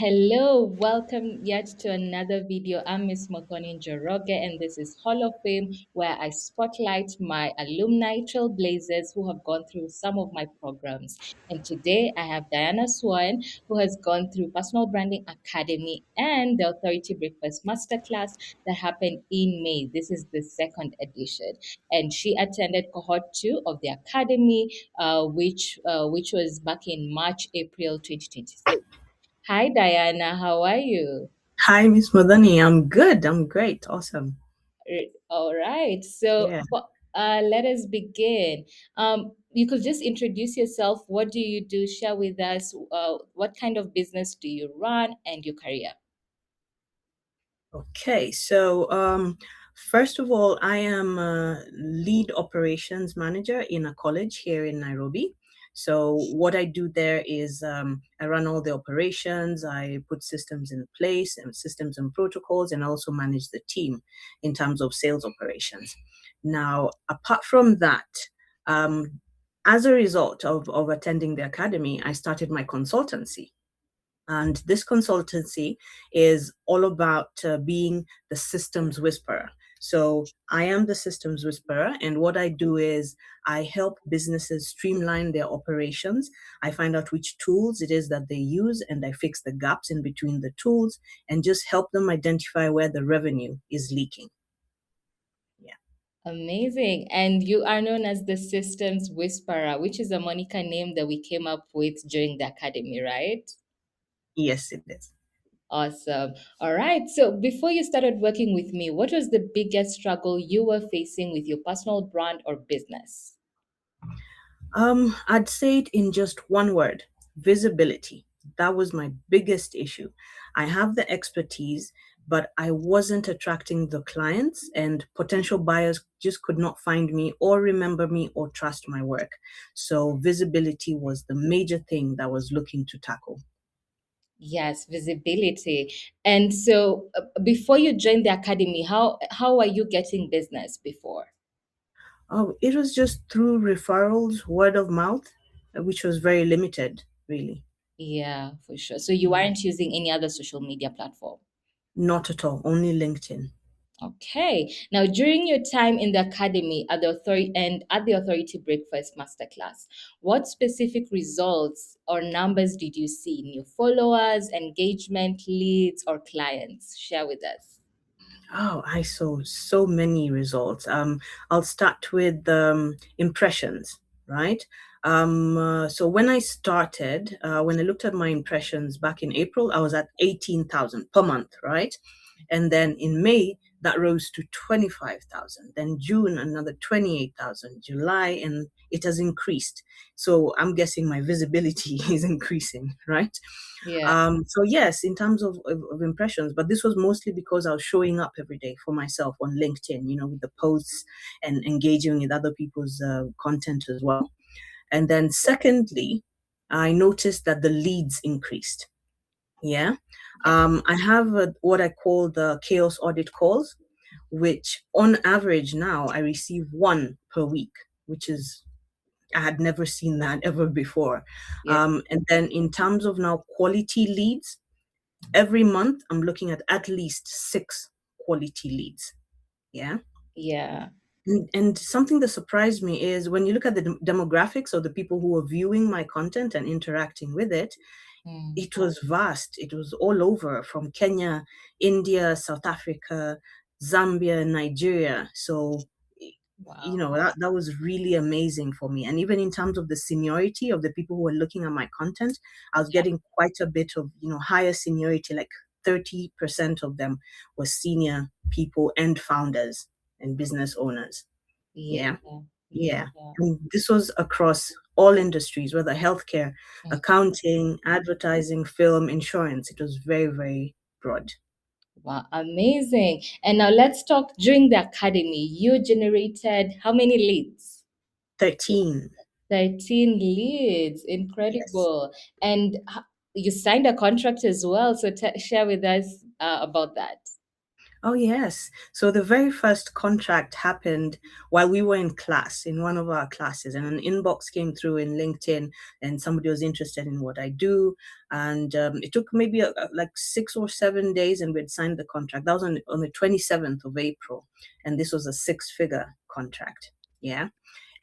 Hello, welcome yet to another video. I'm Miss Makoni Njoroge, and this is Hall of Fame, where I spotlight my alumni trailblazers who have gone through some of my programs. And today I have Diana Swan, who has gone through Personal Branding Academy and the Authority Breakfast Masterclass that happened in May. This is the second edition, and she attended Cohort 2 of the Academy, which was back in March, April 2026. Hi, Diana. How are you? Hi, Miss Madani. I'm good. I'm great. Awesome. All right. So, Yeah. let us begin. You could just introduce yourself. What do you do? Share with us. What kind of business do you run and your career? Okay. First of all, I am a lead operations manager in a college here in Nairobi. So, what I do there is I run all the operations, I put systems in place and systems and protocols, and also manage the team in terms of sales operations. Now, apart from that, um, as a result of attending the academy, I started my consultancy. And this consultancy is all about being the systems whisperer. So I am the systems whisperer, and what I do is I help businesses streamline their operations. I find out which tools it is that they use, and I fix the gaps in between the tools and just help them identify where the revenue is leaking. Yeah. Amazing. And you are known as the Systems Whisperer, which is a Monica name that we came up with during the academy, right? Yes, it is. Awesome. All right. So before you started working with me, what was the biggest struggle you were facing with your personal brand or business? I'd say it in just one word: visibility. That was my biggest issue. I have the expertise, but I wasn't attracting the clients, and potential buyers just could not find me or remember me or trust my work. So, visibility was the major thing that I was looking to tackle. Yes, visibility. And so before you joined the academy, how are you getting business before? Oh, it was just through referrals, word of mouth, which was very limited, really. Yeah, for sure. So you Yeah. aren't using any other social media platform. Not at all, only LinkedIn. Okay. Now, during your time in the academy at the Authority Breakfast Masterclass, what specific results or numbers did you see in your followers, engagement, leads, or clients? Share with us. Oh, I saw so many results. I'll start with impressions, right? So when I started, when I looked at my impressions back in April, I was at 18,000 per month, right? And then in May, that rose to 25,000. Then June, another 28,000. July, and it has increased. So I'm guessing my visibility is increasing, right? Yeah. So yes, in terms of impressions, but this was mostly because I was showing up every day for myself on LinkedIn, with the posts and engaging with other people's content as well. And then secondly, I noticed that the leads increased. Yeah. Yeah. I have what I call the Chaos Audit calls, which on average now I receive one per week, which is I had never seen that ever before. Yeah. And then in terms of now quality leads, every month I'm looking at least six quality leads. Yeah. Yeah. And something that surprised me is when you look at the demographics of the people who are viewing my content and interacting with it, Mm. it was vast. It was all over from Kenya, India, South Africa, Zambia, Nigeria. So, Wow. that was really amazing for me. And even in terms of the seniority of the people who were looking at my content, I was getting quite a bit of, higher seniority, like 30% of them were senior people and founders and business owners. Yeah. Yeah. Yeah. Yeah. And this was across all industries, whether healthcare, Mm. accounting, advertising, film, insurance. It was very, very broad. Wow, amazing. And now let's talk during the academy. You generated how many leads? 13. 13 leads. Yes. Incredible. And you signed a contract as well. So share with us about that. Oh, yes. So the very first contract happened while we were in class, in one of our classes, and an inbox came through in LinkedIn, and somebody was interested in what I do. And it took maybe like 6 or 7 days, and we'd signed the contract. That was on the 27th of April, and this was a six-figure contract. Yeah.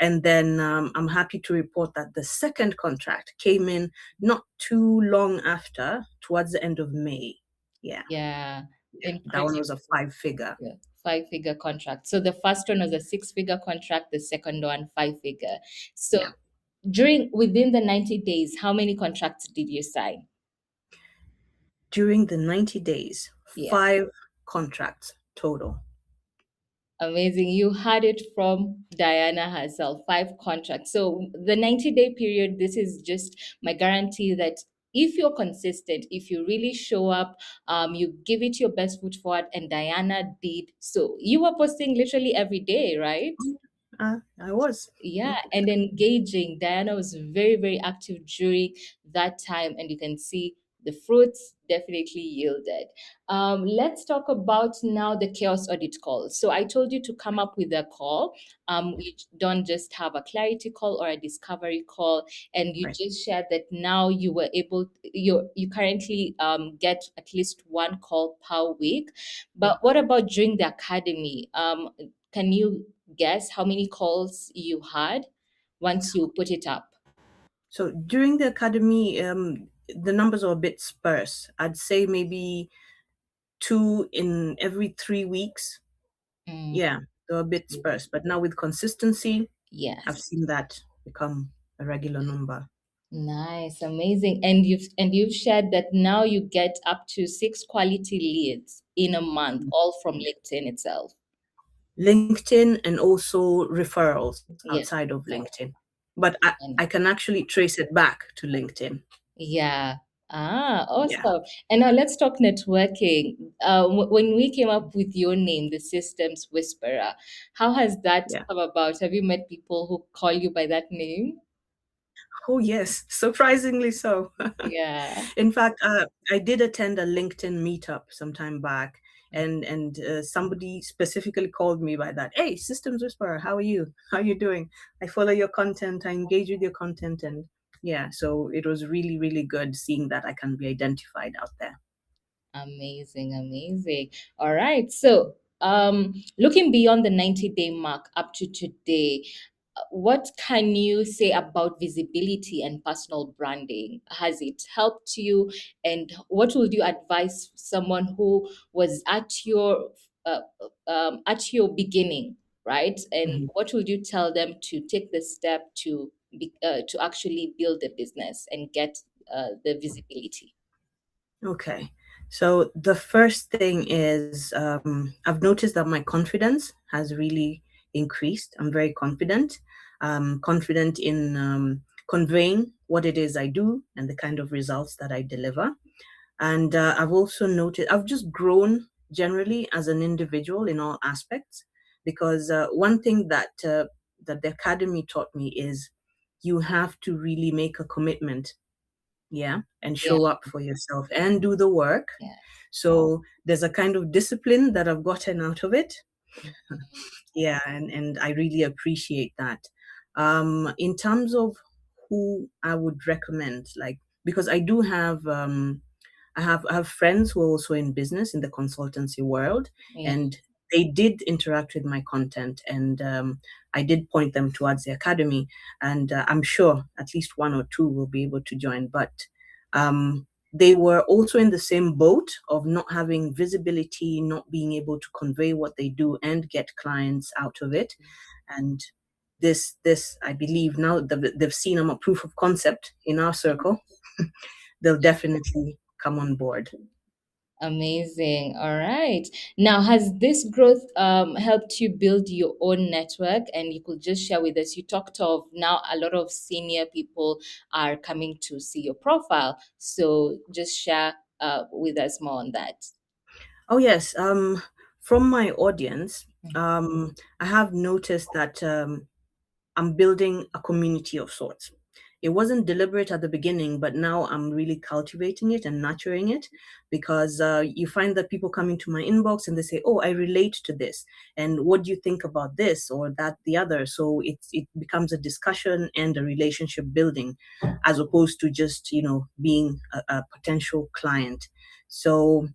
And then I'm happy to report that the second contract came in not too long after, towards the end of May. Yeah. Yeah, Yeah, that one incredible. was a five-figure. Yeah, five-figure contract. So the first one was a six-figure contract, the second one five-figure. So Yeah. within the 90 days, how many contracts did you sign? During the 90 days, Yeah, five contracts total. amazing. You had it from Diana herself, five contracts. So the 90-day period, this is just my guarantee that if you're consistent, if you really show up, you give it your best foot forward, and Diana did. So you were posting literally every day, right? I was. Yeah, and engaging. Diana was very, very active during that time, and you can see the fruits definitely yielded. Let's talk about now the chaos audit call. So I told you to come up with a call. You don't just have a clarity call or a discovery call, and you Right. just shared that now you were able. You currently get at least one call per week. Yeah. But what about during the academy? Can you guess how many calls you had once you put it up? So during the academy, the numbers are a bit sparse. I'd say maybe two in every 3 weeks. Mm, Yeah, they're a bit sparse. But now with consistency, I've yes. seen that become a regular number. Nice, amazing. And you've shared that now you get up to six quality leads in a month, all from LinkedIn itself. LinkedIn and also referrals Yes. outside of Oh, LinkedIn. But I can actually trace it back to LinkedIn. yeah. Ah, Yeah, awesome. And now let's talk networking. When we came up with your name, the Systems Whisperer, how has that yeah. come about? Have you met people who call you by that name? Oh, yes, surprisingly so. Yeah. In fact, I did attend a LinkedIn meetup some time back, and somebody specifically called me by that. Hey, Systems Whisperer, how are you? How are you doing? I follow your content. I engage with your content, and yeah, so it was really, really good seeing that I can be identified out there. Amazing, amazing. All right. So, looking beyond the 90-day mark up to today, what can you say about visibility and personal branding? Has it helped you? And what would you advise someone who was uh, at your beginning, right? And Mhm. what would you tell them to take the step to actually build a business and get the visibility? Okay. So the first thing is I've noticed that my confidence has really increased. I'm very confident. Confident in conveying what it is I do and the kind of results that I deliver. And I've also noticed I've just grown generally as an individual in all aspects because one thing that the academy taught me is you have to really make a commitment, yeah, and Yeah, show up for yourself and do the work. yeah. So there's a kind of discipline that I've gotten out of it. Yeah, and I really appreciate that. In terms of who I would recommend, like, because I have friends who are also in business in the consultancy world, Yeah. and they did interact with my content, and I did point them towards the academy, and I'm sure at least one or two will be able to join. But they were also in the same boat of not having visibility, not being able to convey what they do and get clients out of it. And this I believe now that they've seen I'm a proof of concept in our circle, they'll definitely come on board. Amazing. All right. Now, has this growth helped you build your own network? And you could just share with us. You talked of now a lot of senior people are coming to see your profile. So just share with us more on that. Oh, yes. From my audience, I have noticed that I'm building a community of sorts. It wasn't deliberate at the beginning, but now I'm really cultivating it and nurturing it, because you find that people come into my inbox and they say, "Oh, I relate to this, and what do you think about this or that, the other?" So it becomes a discussion and a relationship building, as opposed to just being a potential client. So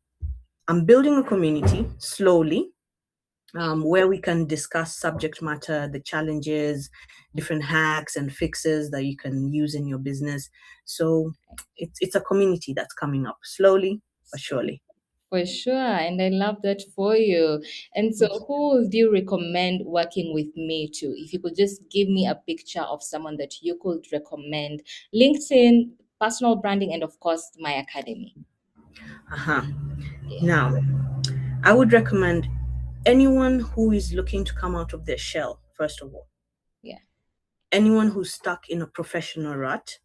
I'm building a community slowly, where we can discuss subject matter, the challenges, different hacks and fixes that you can use in your business. So it's a community that's coming up slowly but surely. For sure, and I love that for you. And so, who would you recommend working with me to? If you could just give me a picture of someone that you could recommend, LinkedIn, personal branding, and of course, my academy. Uh-huh. Yeah, Now, I would recommend anyone who is looking to come out of their shell, first of all. yeah, Anyone who's stuck in a professional rut,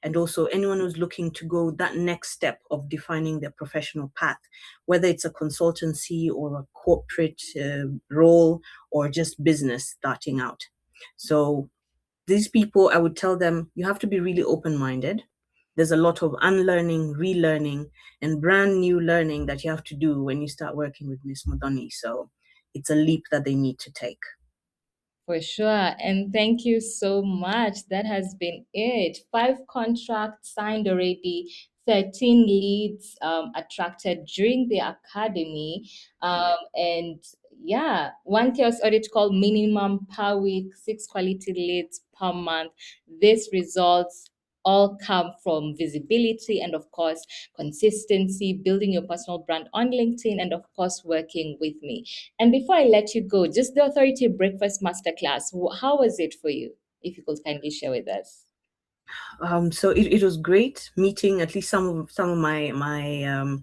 and also anyone who's looking to go that next step of defining their professional path, whether it's a consultancy or a corporate role, or just business starting out. So these people, I would tell them, you have to be really open minded. There's a lot of unlearning, relearning, and brand new learning that you have to do when you start working with Miss Modoni. So it's a leap that they need to take. for sure. And thank you so much. That has been it. 5 contracts signed already. 13 leads attracted during the academy. And yeah, one chaos audit call minimum per week, 6 quality leads per month. This results all come from visibility and, of course, consistency, building your personal brand on LinkedIn, and, of course, working with me. And before I let you go, just the Authority Breakfast Masterclass, how was it for you? If you could kindly share with us. So it was great meeting at least some of my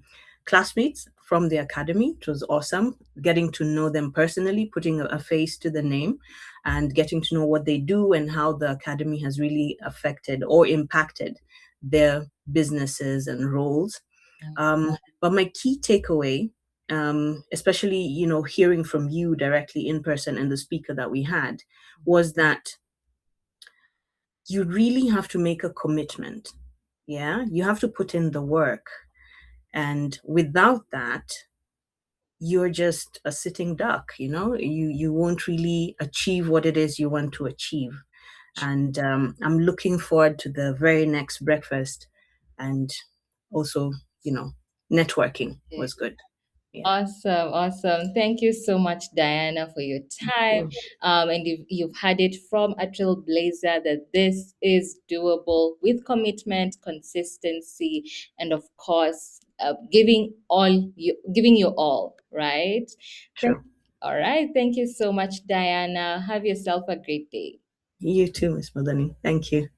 classmates from the academy. It was awesome getting to know them personally, putting a face to the name, and getting to know what they do and how the academy has really affected or impacted their businesses and roles. But my key takeaway, especially hearing from you directly in person and the speaker that we had, was that you really have to make a commitment. Yeah, you have to put in the work. And without that, you're just a sitting duck. You won't really achieve what it is you want to achieve. And I'm looking forward to the very next breakfast. And also, you know networking was good. Yeah. Awesome, awesome. Thank you so much, Diana, for your time. And you've had it from a trailblazer that this is doable with commitment, consistency, and of course, giving you all, right? Thank, True. all right. Thank you so much, Diana. Have yourself a great day. You too, Miss Madani. Thank you.